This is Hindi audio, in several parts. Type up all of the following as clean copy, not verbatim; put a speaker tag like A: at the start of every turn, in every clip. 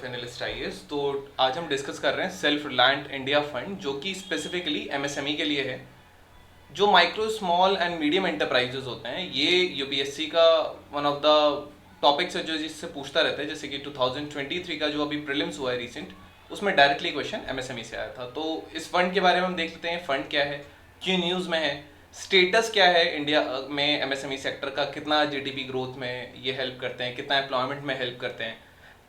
A: Analyst IAS. तो आज हम डिस्कस कर रहे हैं सेल्फ रिलायंट इंडिया फंड, जो कि स्पेसिफिकली एमएसएमई के लिए है। जो micro small and medium enterprises होते हैं, ये यूपीएससी का वन ऑफ द टॉपिक्स है जो जिससे पूछता रहता है। जैसे कि 2023 का जो अभी प्रीलिम्स हुआ है रिसेंट, उसमें डायरेक्टली क्वेश्चन एमएसएमई से आया था। तो इस फंड के बारे में हम देख लेते हैं, फंड क्या है, क्यों न्यूज़ में है, स्टेटस क्या है इंडिया में एमएसएमई सेक्टर का, कितना जीडीपी ग्रोथ में ये हेल्प करते हैं, कितना एम्प्लॉयमेंट में हेल्प करते हैं,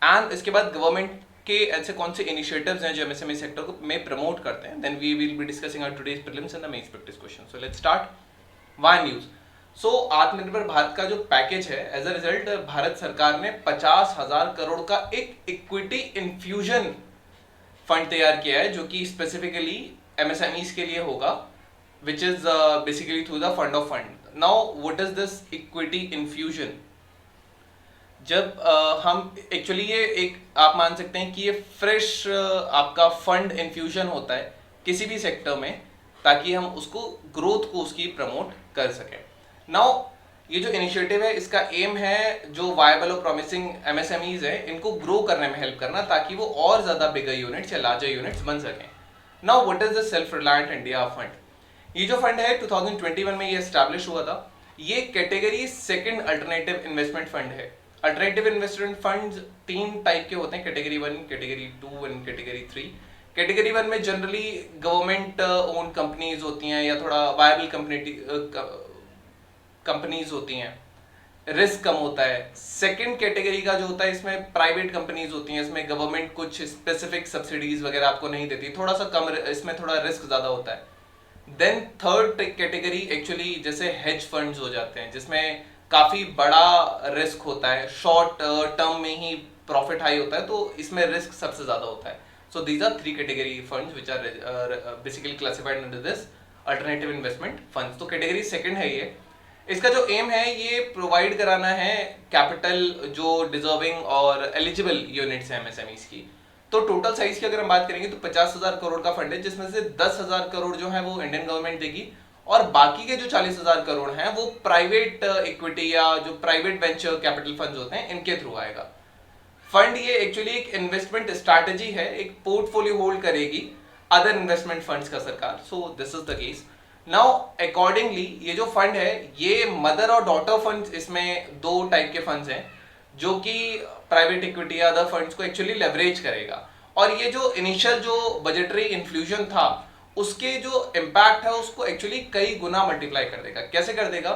A: एंड इसके बाद गवर्नमेंट के ऐसे कौन से इनिशिएटिव्स हैं जो एमएसएमई सेक्टर को में प्रमोट करते हैं। Then we will be discussing our today's prelims and the mains practice question. So let's start. Y news. So आत्मनिर्भर भारत का जो पैकेज है, एज अ रिजल्ट भारत सरकार ने 50,000 करोड़ का एक इक्विटी इन्फ्यूजन फंड तैयार किया है, जो कि स्पेसिफिकली एमएसएमईज के लिए होगा, which is basically through the fund of fund. Now what is this equity infusion? जब हम एक्चुअली ये एक आप मान सकते हैं कि ये फ्रेश आपका फंड इन्फ्यूजन होता है किसी भी सेक्टर में, ताकि हम उसको ग्रोथ को उसकी प्रमोट कर सकें। नाउ ये जो इनिशिएटिव है, इसका एम है जो वायबल और प्रॉमिसिंग एमएसएमईज है इनको ग्रो करने में हेल्प करना, ताकि वो और ज़्यादा बिगर यूनिट्स या लार्जर यूनिट्स बन सकें। Now what is the self reliant India fund? ये जो फंड है 2021 में ये एस्टैब्लिश हुआ था। ये category second alternative investment fund है। अल्टरनेटिव इन्वेस्टमेंट फंड्स 3 टाइप के होते हैं, category 1, category 2 and category 3। Category 1 में जनरली गवर्नमेंट ओन कंपनीज होती हैं या थोड़ा वायबल कंपनीज होती हैं, रिस्क कम होता है। सेकंड कैटेगरी का जो होता है, इसमें प्राइवेट कंपनीज होती हैं, इसमें गवर्नमेंट कुछ स्पेसिफिक सब्सिडीज वगैरह आपको नहीं देती, थोड़ा सा कम, इसमें थोड़ा रिस्क ज़्यादा होता है। देन थर्ड कैटेगरी एक्चुअली जैसे हेज फंड्स हो जाते हैं, जिसमें काफ़ी बड़ा रिस्क होता है, शॉर्ट टर्म में ही प्रॉफिट हाई होता है, तो इसमें रिस्क सबसे ज़्यादा होता है। So these are 3 category funds which are basically classified under this alternative investment funds. तो कैटेगरी सेकंड है ये। इसका जो एम है, ये प्रोवाइड कराना है कैपिटल जो डिजर्विंग और एलिजिबल यूनिट्स हैं एमएसएमईज की। तो टोटल साइज की अगर हम बात करेंगे तो 50,000 करोड़ का फंड है, जिसमें से 10,000 करोड़ जो है वो इंडियन गवर्नमेंट देगी, और बाकी के जो 40,000 करोड़ हैं वो प्राइवेट इक्विटी या जो प्राइवेट वेंचर कैपिटल फंड्स होते हैं इनके थ्रू आएगा। फंड ये एक्चुअली एक इन्वेस्टमेंट स्ट्रैटेजी है, एक पोर्टफोलियो होल्ड करेगी अदर इन्वेस्टमेंट फंड्स का सरकार। सो this is the case. Now accordingly ये जो फंड है, ये मदर और डॉटर फंड्स, इसमें 2 टाइप के फंड्स हैं जो कि प्राइवेट इक्विटी या अदर फंड्स को एक्चुअली लेवरेज करेगा। और ये जो इनिशियल जो बजटरी इन्फ्लूजन था, उसके जो इम्पैक्ट है उसको एक्चुअली कई गुना मल्टीप्लाई कर देगा। कैसे कर देगा?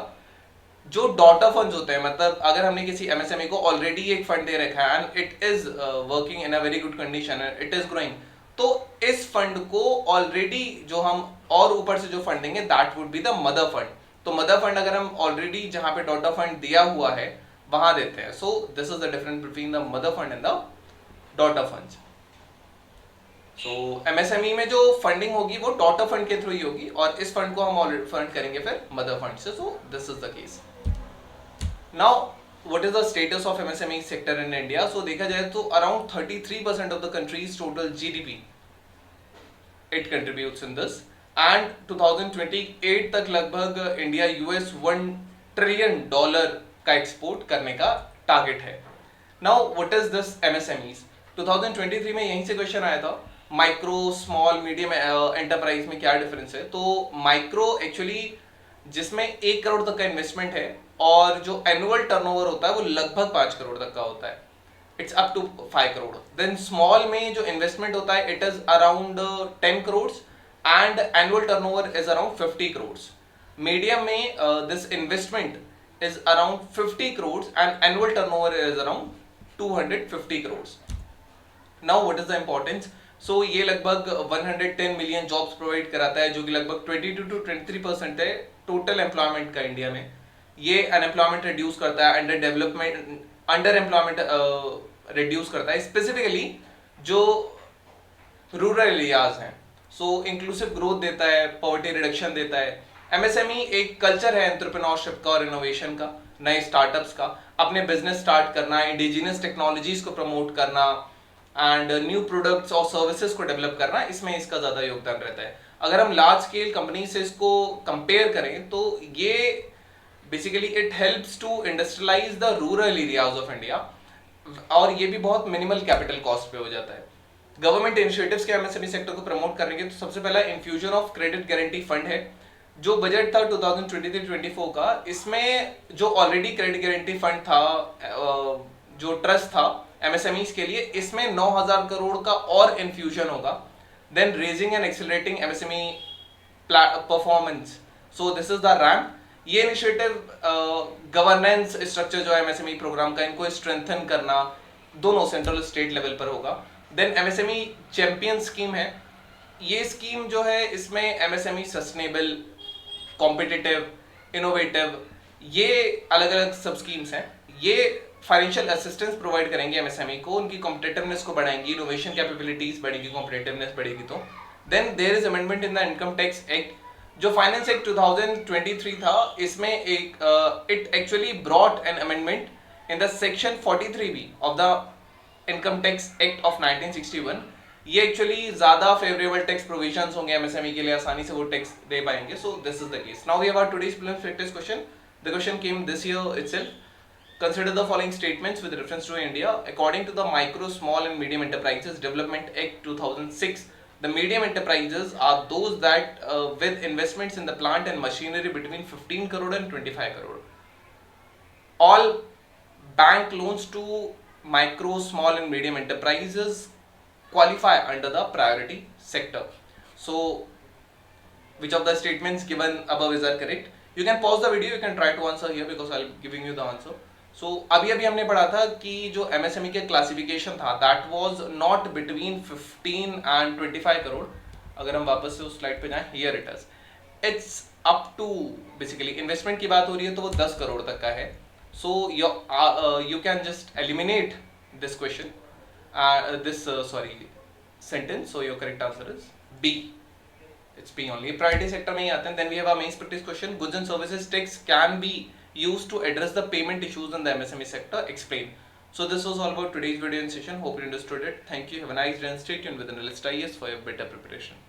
A: जो डॉटर फंड्स होते हैं, मतलब अगर हमने किसी एमएसएमई को ऑलरेडी एक फंड दे रखा है and it is working in a very good condition and it is growing, तो इस फंड को ऑलरेडी जो हम और ऊपर से जो फंड देंगे, that would be the mother fund. तो मदर फंड अगर हम ऑलरेडी जहां पे डॉटर फंड दिया हुआ है वहां देते हैं। सो this is the difference between the mother fund and the daughter funds. So MSME में जो फंडिंग होगी वो डॉटर फंड के थ्रू ही होगी, और इस फंड को हम ऑलरेडी फंड करेंगे फिर मदर फंड से। सो this is the case. Now what is the status of MSME sector in India? So देखा जाए तो around 33% of the country's total GDP it contributes in this, and 2028 तक लगभग इंडिया US $1 ट्रिलियन का एक्सपोर्ट करने का टारगेट है। Now what is this MSMEs? 2023 में यहीं से क्वेश्चन आया था, माइक्रो स्मॉल मीडियम एंटरप्राइज में क्या डिफरेंस है। तो माइक्रो एक्चुअली जिसमें 1 करोड़ तक का इन्वेस्टमेंट है, और जो एनुअल टर्नओवर होता है वो लगभग 5 करोड़ तक का होता है, it's up to 5 crore. Then small में जो इन्वेस्टमेंट होता है it is around 10 crore and annual turnover is around 50 crore. Medium में this investment is around 50 crore and annual turnover is around 250 crore. Now what is the importance? So ये लगभग 110 मिलियन जॉब्स प्रोवाइड कराता है, जो कि लगभग 22 to 23% है टोटल एम्प्लॉयमेंट का इंडिया में। ये अनएम्प्लॉयमेंट रिड्यूस करता है, अंडर एम्प्लॉयमेंट रिड्यूस करता है, स्पेसिफिकली जो रूरल एरियाज हैं। सो इंक्लूसिव ग्रोथ देता है, पॉवर्टी रिडक्शन देता है। एमएसएमई एक कल्चर है एंटरप्रेन्योरशिप का और इनोवेशन का, नए स्टार्टअप्स का, अपने बिजनेस स्टार्ट करना, इंडिजिनस टेक्नोलॉजीज को प्रमोट करना एंड न्यू प्रोडक्ट्स और सर्विसेज को डेवलप करना, इसमें इसका ज़्यादा योगदान रहता है। अगर हम लार्ज स्केल कंपनी से इसको कंपेयर करें तो ये basically it helps to industrialise the rural areas of India और ये भी बहुत मिनिमल कैपिटल कॉस्ट पे हो जाता है। गवर्नमेंट इनिशिएटिव्स के एमएसएमई सेक्टर को प्रमोट करेंगे तो सबसे पहला infusion of credit guarantee fund है। जो बजट था 2023-24 का, इसमें जो ऑलरेडी क्रेडिट गारंटी फंड था, जो ट्रस्ट था एमएसएमईज के लिए, इसमें 9,000 करोड़ का और इन्फ्यूजन होगा। Then raising and accelerating MSME performance, so this is the RAMP. ये इनिशिएटिव गवर्नेंस स्ट्रक्चर जो है एमएसएमई प्रोग्राम का, इनको स्ट्रेंथन करना दोनों सेंट्रल स्टेट लेवल पर होगा। देन एमएसएमई चैंपियन स्कीम है। ये स्कीम जो है, इसमें एमएसएमई सस्टेनेबल, कॉम्पिटिटिव, इनोवेटिव, ये अलग अलग सब स्कीम्स हैं। ये फाइनेंशियल असिस्टेंस प्रोवाइड करेंगे एमएसएमई को, उनकी कॉम्पिटिटिवनेस को बढ़ाएंगी, इनोवेशन कैपेबिलिटीज बढ़ेगी, कॉम्पिटिटिवनेस बढ़ेगी। तो then there is amendment in the income tax act. जो फाइनेंस एक्ट 2023 था, इसमें एक it actually brought an amendment in the section 43B of the income tax act of 1961। ये एक्चुअली ज्यादा फेवरेबल टैक्स प्रोविजंस होंगे एमएसएमई के लिए, आसानी से वो टैक्स दे पाएंगे। So this is the case. Now we have our today's prelims practice question. The question came this year itself. Consider the following statements with reference to India. According to the Micro, Small and Medium Enterprises Development Act 2006, the medium enterprises are those that with investments in the plant and machinery between 15 crore and 25 crore. All bank loans to micro, small and medium enterprises qualify under the priority sector. So, which of the statements given above is correct? You can pause the video, you can try to answer here because I'll giving you the answer. सो अभी हमने पढ़ा था कि जो एमएसएमई के क्लासिफिकेशन था, that was not between 15 and 25 crore. अगर हम वापस से उस स्लाइड पे जाएं, here it is, it's up to, basically investment की बात हो रही है तो वो 10 करोड़ तक का है। So you can just eliminate this question, this sentence. So your correct answer is B. It's B only. Priority sector में ही आते हैं। Then we have our mains practice question. Goods and services tax can be used to address the payment issues in the MSME sector. Explain. So this was all about today's video and session. Hope you understood it. Thank you. Have a nice day and stay tuned with Analyst IAS for your better preparation.